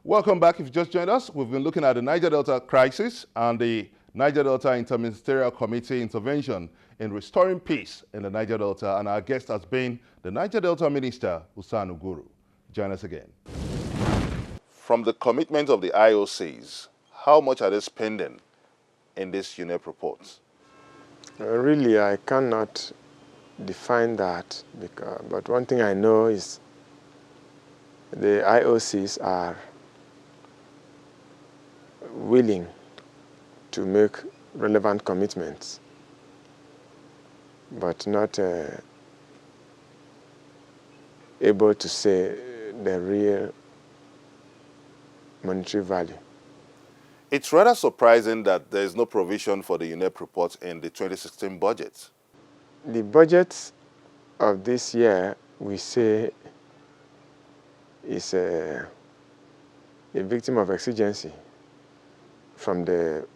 Welcome back. If you just joined us, we've been looking at the Niger Delta crisis and the Niger Delta Interministerial Committee intervention in restoring peace in the Niger Delta, and our guest has been the Niger Delta Minister, Usan Uguru. Join us again. From the commitment of the IOCs, how much are they spending in this UNEP report? Really, I cannot define that, but one thing I know is the IOCs are willing to make relevant commitments, but not able to say the real monetary value. It's rather surprising that there is no provision for the UNEP report in the 2016 budget. The budget of this year, we say, is a victim of exigency from the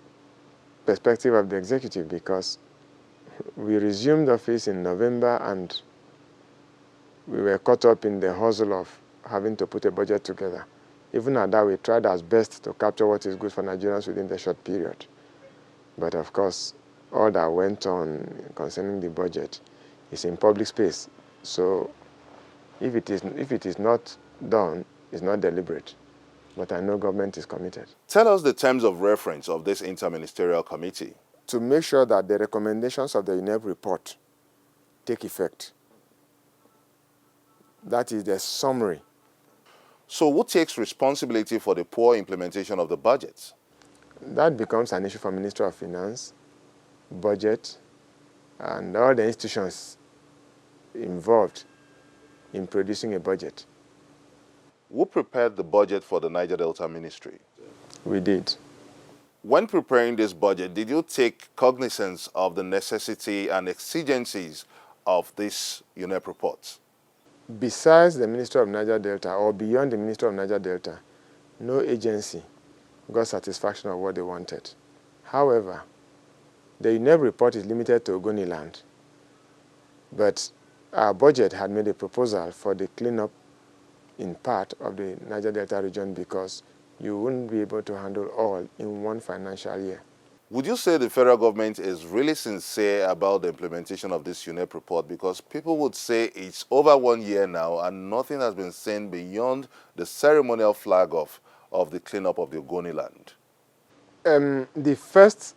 perspective of the executive, because we resumed office in November and we were caught up in the hustle of having to put a budget together. Even at that, we tried our best to capture what is good for Nigerians within the short period. But of course, all that went on concerning the budget is in public space. So if it is not done, it's not deliberate. But I know government is committed. Tell us the terms of reference of this interministerial committee. To make sure that the recommendations of the UNEP report take effect. That is the summary. So who takes responsibility for the poor implementation of the budget? That becomes an issue for Ministry of Finance, Budget, and all the institutions involved in producing a budget. Who prepared the budget for the Niger Delta Ministry? We did. When preparing this budget, did you take cognizance of the necessity and exigencies of this UNEP report? Besides the Ministry of Niger Delta, or beyond the Ministry of Niger Delta, no agency got satisfaction of what they wanted. However, the UNEP report is limited to Ogoniland, but our budget had made a proposal for the cleanup in part of the Niger Delta region, because you wouldn't be able to handle all in one financial year. Would you say the federal government is really sincere about the implementation of this UNEP report? Because people would say it's over 1 year now and nothing has been seen beyond the ceremonial flag off of the cleanup of the Ogoniland. The first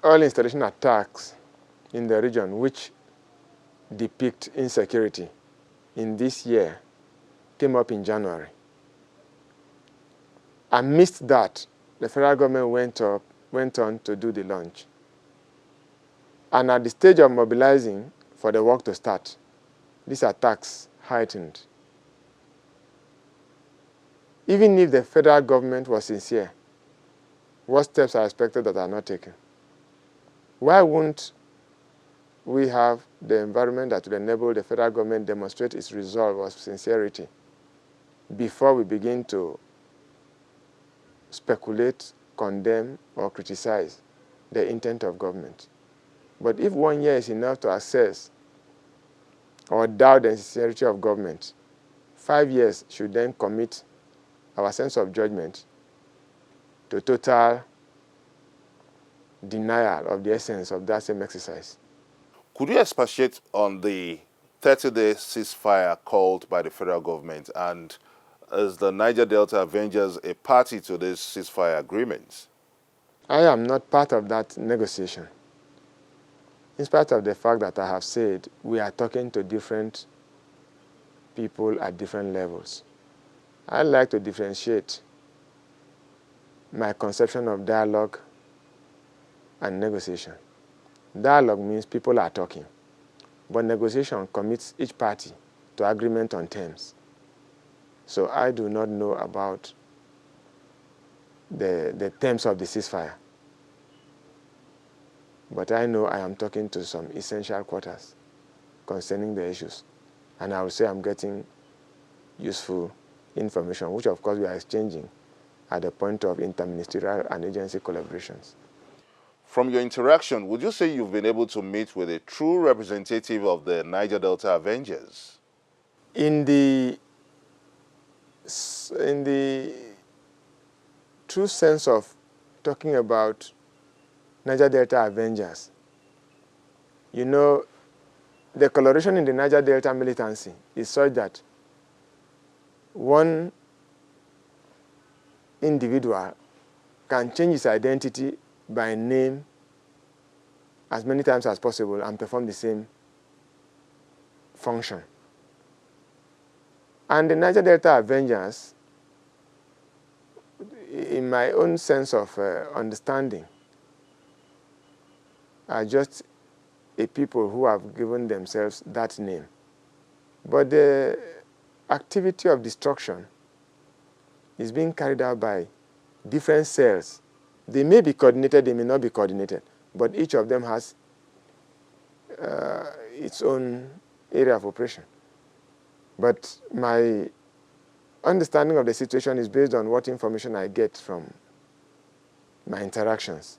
oil installation attacks in the region, which depict insecurity in this year, came up in January. Amidst that, the federal government went on to do the launch. And at the stage of mobilizing for the work to start, these attacks heightened. Even if the federal government was sincere, what steps are expected that are not taken? Why won't we have the environment that will enable the federal government demonstrate its resolve or sincerity before we begin to speculate, condemn, or criticize the intent of government? But if 1 year is enough to assess or doubt the sincerity of government, 5 years should then commit our sense of judgment to total denial of the essence of that same exercise. Could you expatiate on the 30-day ceasefire called by the federal government, and is the Niger Delta Avengers a party to this ceasefire agreement? I am not part of that negotiation, in spite of the fact that I have said we are talking to different people at different levels. I like to differentiate my conception of dialogue and negotiation. Dialogue means people are talking, but negotiation commits each party to agreement on terms. So I do not know about the terms of the ceasefire. But I know I am talking to some essential quarters concerning the issues. And I would say I'm getting useful information, which of course we are exchanging at the point of interministerial and agency collaborations. From your interaction, would you say you've been able to meet with a true representative of the Niger Delta Avengers? In the true sense of talking about Niger Delta Avengers, you know, the coloration in the Niger Delta militancy is such that one individual can change his identity by name as many times as possible and perform the same function. And the Niger Delta Avengers, in my own sense of understanding, are just a people who have given themselves that name. But the activity of destruction is being carried out by different cells. They may be coordinated, they may not be coordinated, but each of them has its own area of operation. But my understanding of the situation is based on what information I get from my interactions.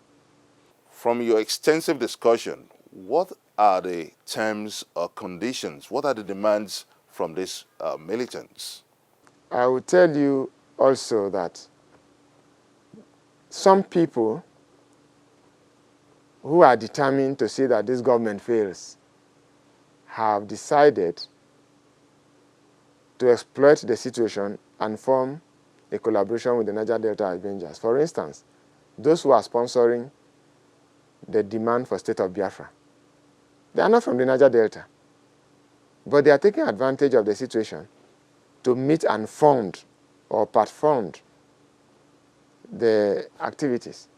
From your extensive discussion, what are the terms or conditions? What are the demands from these militants? I will tell you also that some people who are determined to see that this government fails have decided to exploit the situation and form a collaboration with the Niger Delta Avengers. For instance, those who are sponsoring the demand for state of Biafra, they are not from the Niger Delta, but they are taking advantage of the situation to meet and fund or part-fund the activities.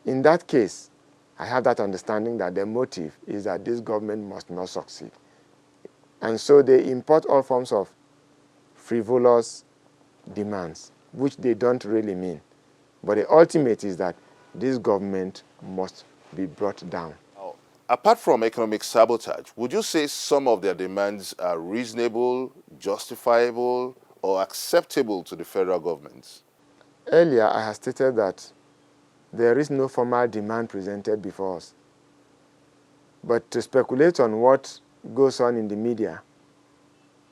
In that case, I have that understanding that the motive is that this government must not succeed. And so they import all forms of frivolous demands, which they don't really mean. But the ultimate is that this government must be brought down. Apart from economic sabotage, would you say some of their demands are reasonable, justifiable, or acceptable to the federal government? Earlier, I had stated that there is no formal demand presented before us. But to speculate on what goes on in the media,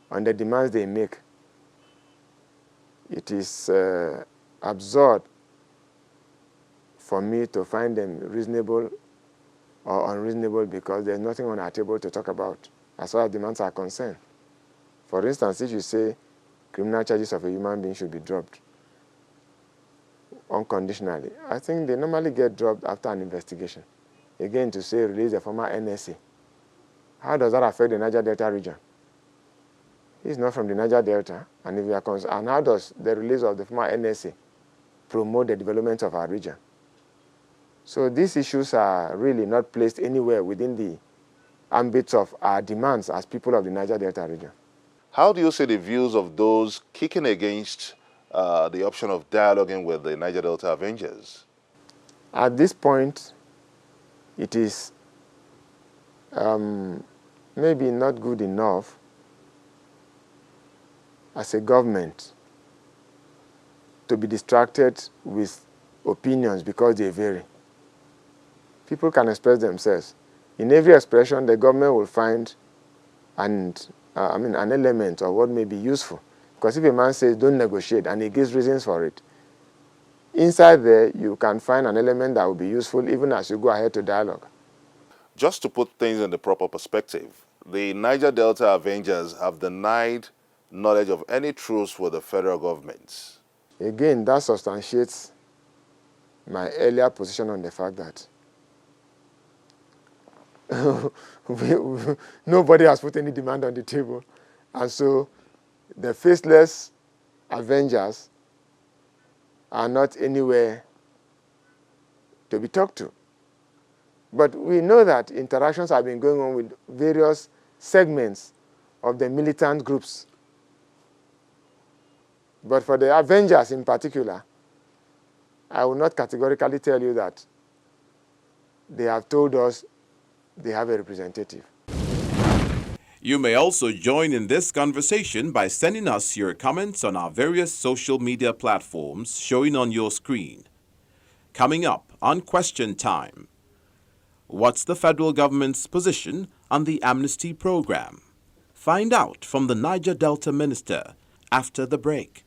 on the demands they make, it is absurd for me to find them reasonable or unreasonable because there's nothing on our table to talk about as far as demands are concerned. For instance, if you say criminal charges of a human being should be dropped unconditionally, I think they normally get dropped after an investigation. Again, to say release the former NSA. How does that affect the Niger Delta region? He's not from the Niger Delta, and if you are concerned, and how does the release of the former NSA promote the development of our region? So these issues are really not placed anywhere within the ambit of our demands as people of the Niger Delta region. How do you see the views of those kicking against the option of dialoguing with the Niger Delta Avengers? At this point, it is maybe not good enough as a government to be distracted with opinions because they vary. People can express themselves. In every expression, the government will find an element of what may be useful. Because if a man says don't negotiate and he gives reasons for it, inside there you can find an element that will be useful even as you go ahead to dialogue. Just to put things in the proper perspective, the Niger Delta Avengers have denied knowledge of any truce with the federal government. Again, that substantiates my earlier position on the fact that nobody has put any demand on the table. And so the faceless Avengers are not anywhere to be talked to. But we know that interactions have been going on with various segments of the militant groups. But for the Avengers in particular, I will not categorically tell you that they have told us they have a representative. You may also join in this conversation by sending us your comments on our various social media platforms showing on your screen. Coming up on Question Time, what's the federal government's position on the amnesty program? Find out from the Niger Delta minister after the break.